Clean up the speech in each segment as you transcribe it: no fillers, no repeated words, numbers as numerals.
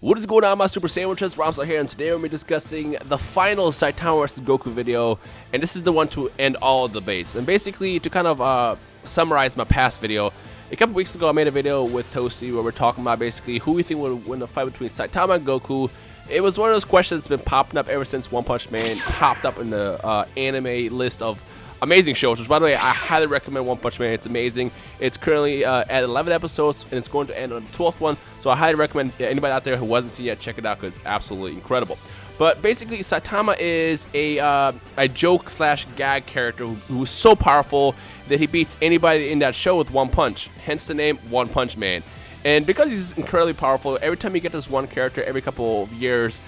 What is going on, my super sandwiches? Rhymestyle here, and today we're going to be discussing the final Saitama vs. Goku video, and this is the one to end all debates. And basically, to kind of summarize my past video, a couple weeks ago I made a video with Toasty where we're talking about basically who we think would win the fight between Saitama and Goku. It was one of those questions that's been popping up ever since One Punch Man popped up in the anime list of amazing shows, which, by the way, I highly recommend One Punch Man. It's amazing. It's currently at 11 episodes, and it's going to end on the 12th one, so I highly recommend anybody out there who hasn't seen it yet, check it out, because it's absolutely incredible. But basically, Saitama is a joke/gag character who's so powerful that he beats anybody in that show with one punch, hence the name One Punch Man. And because he's incredibly powerful, every time you get this one character every couple of years,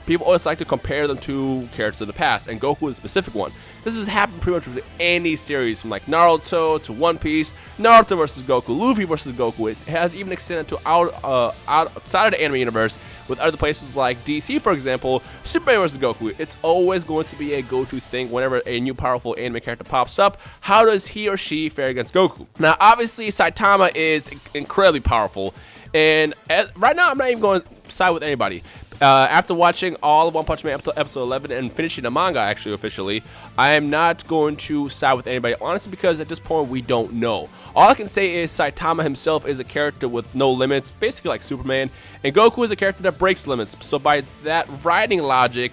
people always like to compare them to characters in the past, and Goku is a specific one. This has happened pretty much with any series, from like Naruto to One Piece, Naruto versus Goku, Luffy versus Goku. It has even extended to outside of the anime universe with other places like DC, for example, Superman versus Goku. It's always going to be a go-to thing whenever a new powerful anime character pops up. How does he or she fare against Goku? Now, obviously, Saitama is incredibly powerful, and right now I'm not even going to side with anybody. After watching all of One Punch Man episode 11 and finishing the manga actually officially, I am not going to side with anybody, honestly, because at this point we don't know. All I can say is Saitama himself is a character with no limits, basically like Superman, and Goku is a character that breaks limits. So by that writing logic,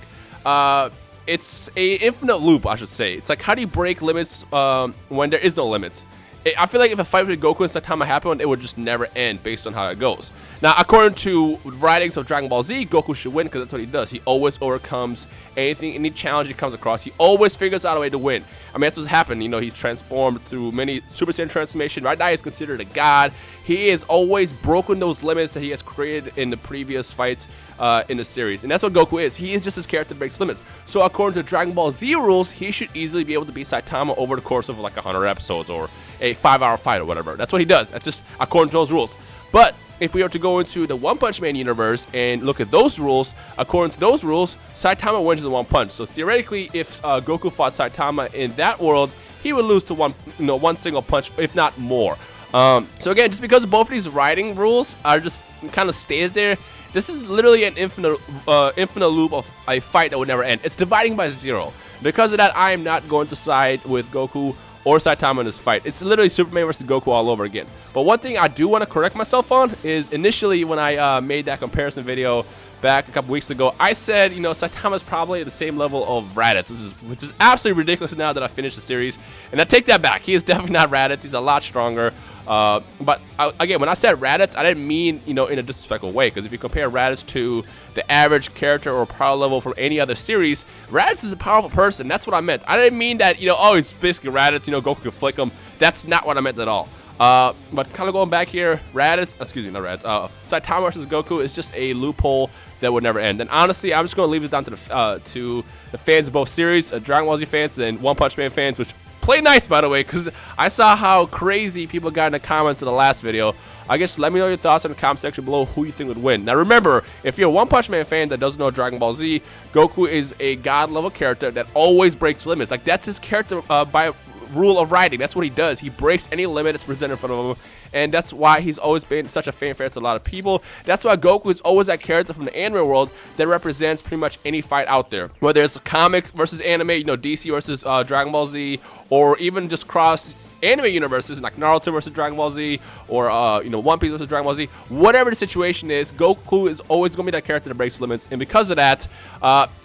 it's a infinite loop, I should say. It's like, how do you break limits when there is no limits? I feel like if a fight between Goku and Saitama happened, it would just never end based on how it goes. Now, according to writings of Dragon Ball Z, Goku should win because that's what he does. He always overcomes any challenge he comes across. He always figures out a way to win. I mean, that's what's happened. You know, he transformed through many Super Saiyan transformation. Right now, he's considered a god. He has always broken those limits that he has created in the previous fights in the series. And that's what Goku is. He is just his character that breaks limits. So according to Dragon Ball Z rules, he should easily be able to beat Saitama over the course of like 100 episodes or a 5-hour fight or whatever. That's what he does. That's just according to those rules. But if we are to go into the One Punch Man universe and look at those rules, according to those rules, Saitama wins in one punch. So theoretically, if Goku fought Saitama in that world, he would lose to one single punch, if not more. So again, just because both of these writing rules are just kind of stated there, this is literally an infinite loop of a fight that would never end. It's dividing by zero. Because of that, I am not going to side with Goku or Saitama in this fight. It's literally Superman versus Goku all over again. But one thing I do want to correct myself on is initially when I made that comparison video back a couple weeks ago, I said, you know, Saitama's probably at the same level of Raditz, which is absolutely ridiculous now that I finished the series. And I take that back. He is definitely not Raditz. He's a lot stronger. But again, when I said Raditz, I didn't mean, you know, in a disrespectful way, because if you compare Raditz to the average character or power level from any other series, Raditz is a powerful person. That's what I meant. I didn't mean that, you know, oh, he's basically Raditz, you know, Goku can flick him. That's not what I meant at all. But kind of going back here, Saitama versus Goku is just a loophole that would never end. And honestly, I'm just going to leave this down to the fans of both series, Dragon Ball Z fans and One Punch Man fans, which play nice, by the way, because I saw how crazy people got in the comments of the last video. I guess let me know your thoughts in the comment section below who you think would win. Now remember, if you're a One Punch Man fan that doesn't know Dragon Ball Z, Goku is a god-level character that always breaks limits. Like, that's his character by rule of writing. That's what he does. He breaks any limit that's presented in front of him, and that's why he's always been such a fan favorite to a lot of people. That's why Goku is always that character from the anime world that represents pretty much any fight out there. Whether it's a comic versus anime, you know, DC versus Dragon Ball Z, or even just cross anime universes like Naruto versus Dragon Ball Z, or you know, One Piece versus Dragon Ball Z. Whatever the situation is, Goku is always going to be that character that breaks limits, and because of that,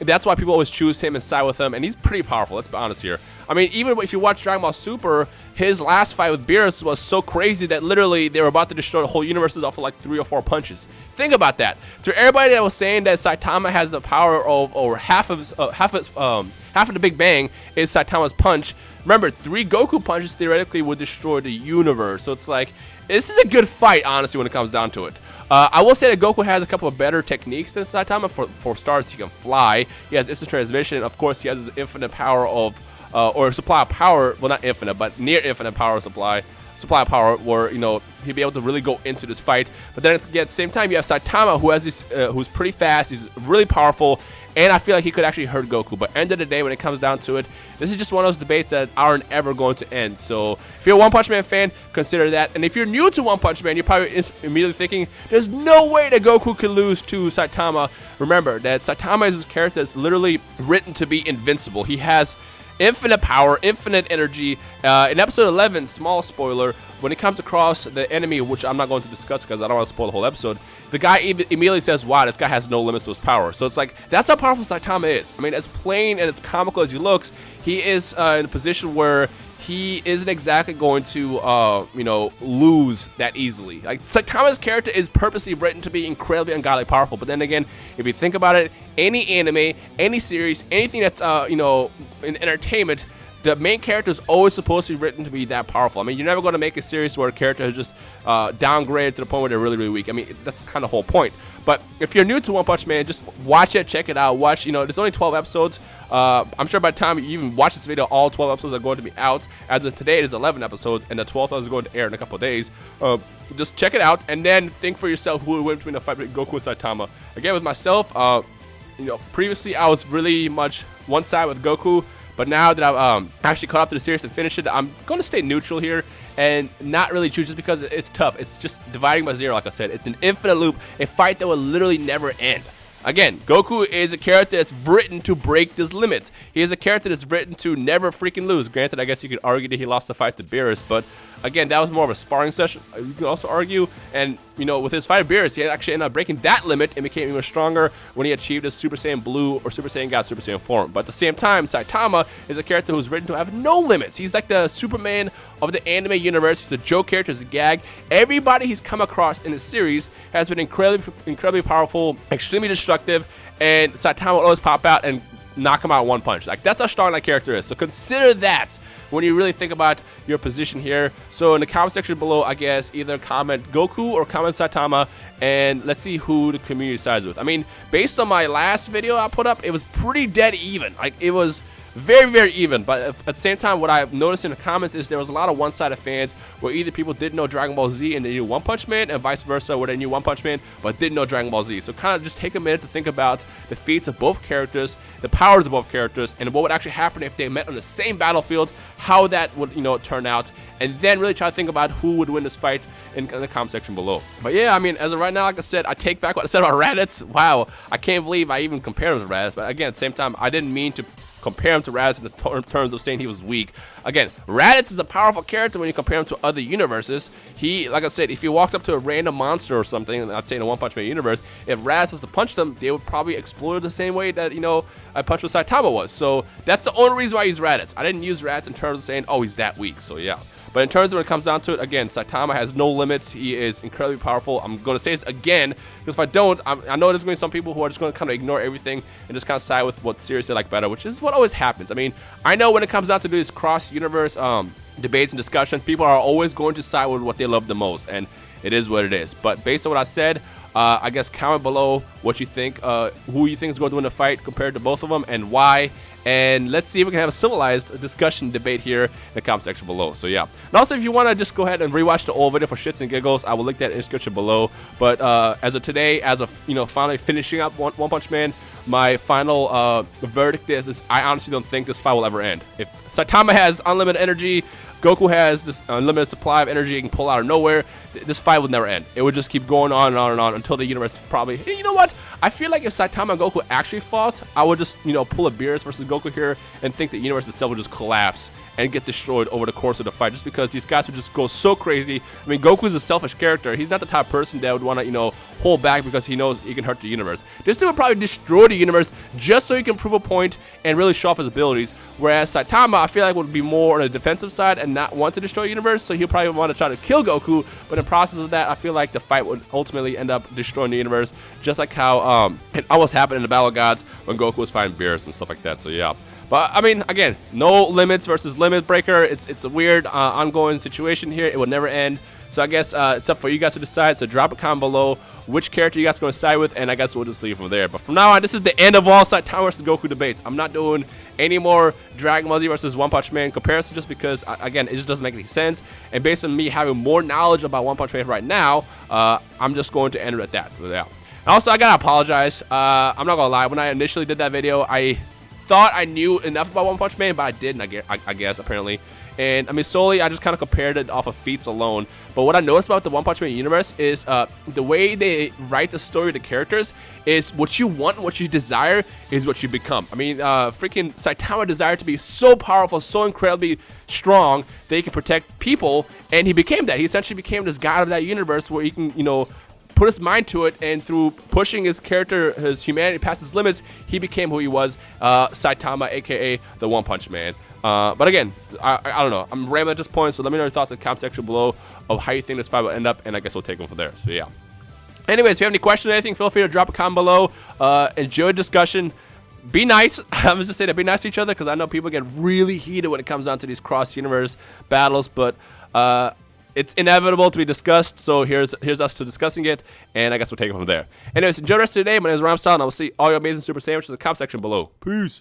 that's why people always choose him and side with him, and he's pretty powerful, let's be honest here. I mean, even if you watch Dragon Ball Super, his last fight with Beerus was so crazy that literally they were about to destroy the whole universe off of like 3 or 4 punches. Think about that. To everybody that was saying that Saitama has the power of over half of the Big Bang is Saitama's punch, remember, 3 Goku punches theoretically would destroy the universe. So it's like, this is a good fight, honestly, when it comes down to it. I will say that Goku has a couple of better techniques than Saitama. For starters, he can fly. He has instant transmission. Of course, he has his infinite power of, or supply of power. Well, not infinite, but near infinite power supply. supply of power where, you know, he'd be able to really go into this fight. But then again, at the same time, you have Saitama, who has this, who's pretty fast, he's really powerful, and I feel like he could actually hurt Goku. But end of the day, when it comes down to it, this is just one of those debates that aren't ever going to end. So if you're a One Punch Man fan, consider that. And if you're new to One Punch Man, you're probably immediately thinking, there's no way that Goku can lose to Saitama. Remember that Saitama is this character that's literally written to be invincible. He has infinite power, infinite energy. In episode 11, small spoiler, when it comes across the enemy, which I'm not going to discuss because I don't want to spoil the whole episode, the guy immediately says, wow, this guy has no limits to his power. So it's like, that's how powerful Saitama is. I mean, as plain and as comical as he looks, he is in a position where he isn't exactly going to, you know, lose that easily. Like, Saitama's character is purposely written to be incredibly ungodly powerful. But then again, if you think about it, any anime, any series, anything that's, you know, in entertainment, the main character is always supposed to be written to be that powerful. I mean, you're never going to make a series where a character is just downgraded to the point where they're really, really weak. I mean, that's kind of the whole point. But if you're new to One Punch Man, just watch it, check it out. Watch, you know, there's only 12 episodes. I'm sure by the time you even watch this video, all 12 episodes are going to be out. As of today, it is 11 episodes, and the 12th one is going to air in a couple of days. Just check it out, and then think for yourself who would win between a fight between Goku and Saitama. Again, with myself, you know, previously I was really much one side with Goku. But now that I've actually caught up to the series and finished it, I'm going to stay neutral here and not really choose just because it's tough. It's just dividing by zero, like I said. It's an infinite loop, a fight that will literally never end. Again, Goku is a character that's written to break this limits. He is a character that's written to never freaking lose. Granted, I guess you could argue that he lost the fight to Beerus, but again, that was more of a sparring session. You can also argue, and you know, with his fight with Beerus, he actually ended up breaking that limit and became even stronger when he achieved his Super Saiyan Blue or Super Saiyan God Super Saiyan form. But at the same time, Saitama is a character who's written to have no limits. He's like the Superman of the anime universe. He's a joke character, he's a gag. Everybody he's come across in the series has been incredibly powerful, extremely destructive, and Saitama will always pop out and knock him out one punch. Like, that's how strong that character is. So consider that when you really think about your position here. So in the comment section below, I guess either comment Goku or comment Saitama, and let's see who the community sides with. I mean, based on my last video I put up, it was pretty dead even. Like, it was very, very even. But at the same time, what I've noticed in the comments is there was a lot of one-sided fans where either people didn't know Dragon Ball Z and they knew One Punch Man, and vice versa, where they knew One Punch Man but didn't know Dragon Ball Z. So kind of just take a minute to think about the feats of both characters, the powers of both characters, and what would actually happen if they met on the same battlefield, how that would, you know, turn out, and then really try to think about who would win this fight in the comment section below. But yeah, I mean, as of right now, like I said, I take back what I said about Raditz. Wow, I can't believe I even compared him to Raditz. But again, at the same time, I didn't mean to compare him to Raditz in the terms of saying he was weak. Again, Raditz is a powerful character when you compare him to other universes. He, like I said, if he walks up to a random monster or something, and I'd say in the One Punch Man universe, if Raditz was to punch them, they would probably explode the same way that, you know, a punch with Saitama was. So that's the only reason why I use Raditz. I didn't use Raditz in terms of saying, oh, he's that weak. So yeah. But in terms of when it comes down to it, again, Saitama has no limits. He is incredibly powerful. I'm going to say this again, because if I don't, I know there's going to be some people who are just going to kind of ignore everything and just kind of side with what series they like better, which is what always happens. I mean, I know when it comes down to these cross-universe debates and discussions, people are always going to side with what they love the most, and it is what it is. But based on what I said, I guess comment below what you think, who you think is going to win the fight compared to both of them, and why. And let's see if we can have a civilized discussion debate here in the comment section below. So yeah. And also, if you want to just go ahead and rewatch the old video for shits and giggles, I will link that in the description below. But as of today, as of, you know, finally finishing up One Punch Man, my final verdict is I honestly don't think this fight will ever end. If Saitama has unlimited energy, Goku has this unlimited supply of energy he can pull out of nowhere, this fight would never end. It would just keep going on and on and on until the universe probably... You know what? I feel like if Saitama and Goku actually fought, I would just, you know, pull a Beerus versus Goku here and think the universe itself would just collapse and get destroyed over the course of the fight, just because these guys would just go so crazy. I mean, Goku is a selfish character. He's not the type of person that would want to, you know, hold back because he knows he can hurt the universe. This dude would probably destroy the universe just so he can prove a point and really show off his abilities. Whereas Saitama, I feel like, would be more on the defensive side and not want to destroy the universe, so he'll probably want to try to kill Goku. But in the process of that, I feel like the fight would ultimately end up destroying the universe, just like how it almost happened in the Battle of Gods when Goku was fighting Beerus and stuff like that. So yeah. But I mean, again, no limits versus limit breaker. It's a weird ongoing situation here. It will never end. So I guess it's up for you guys to decide. So drop a comment below which character you guys going to side with, and I guess we'll just leave from there. But from now on, this is the end of all Saitama vs. Goku debates. I'm not doing any more Dragon Ball Z versus One Punch Man comparison just because, again, it just doesn't make any sense. And based on me having more knowledge about One Punch Man right now, I'm just going to end it at that. So yeah. And also, I gotta apologize. I'm not gonna lie. When I initially did that video, I thought I knew enough about One Punch Man, but I didn't, I guess, apparently. And, I mean, solely, I just kind of compared it off of feats alone. But what I noticed about the One Punch Man universe is the way they write the story of the characters is what you want and what you desire is what you become. I mean, freaking Saitama desired to be so powerful, so incredibly strong that he can protect people, and he became that. He essentially became this god of that universe where he can, you know, put his mind to it, and through pushing his character, his humanity past his limits, he became who he was, Saitama, aka the One Punch Man. But again, I don't know. I'm rambling at this point, so let me know your thoughts in the comment section below of how you think this fight will end up, and I guess we'll take them from there. So yeah. Anyways, if you have any questions or anything, feel free to drop a comment below. Enjoy the discussion. Be nice. I'm just saying that be nice to each other because I know people get really heated when it comes down to these cross-universe battles, but it's inevitable to be discussed, so here's us to discussing it, and I guess we'll take it from there. Anyways, enjoy the rest of the day. My name is Rhymestyle, and I will see all your amazing Super Sandwiches in the comment section below. Peace.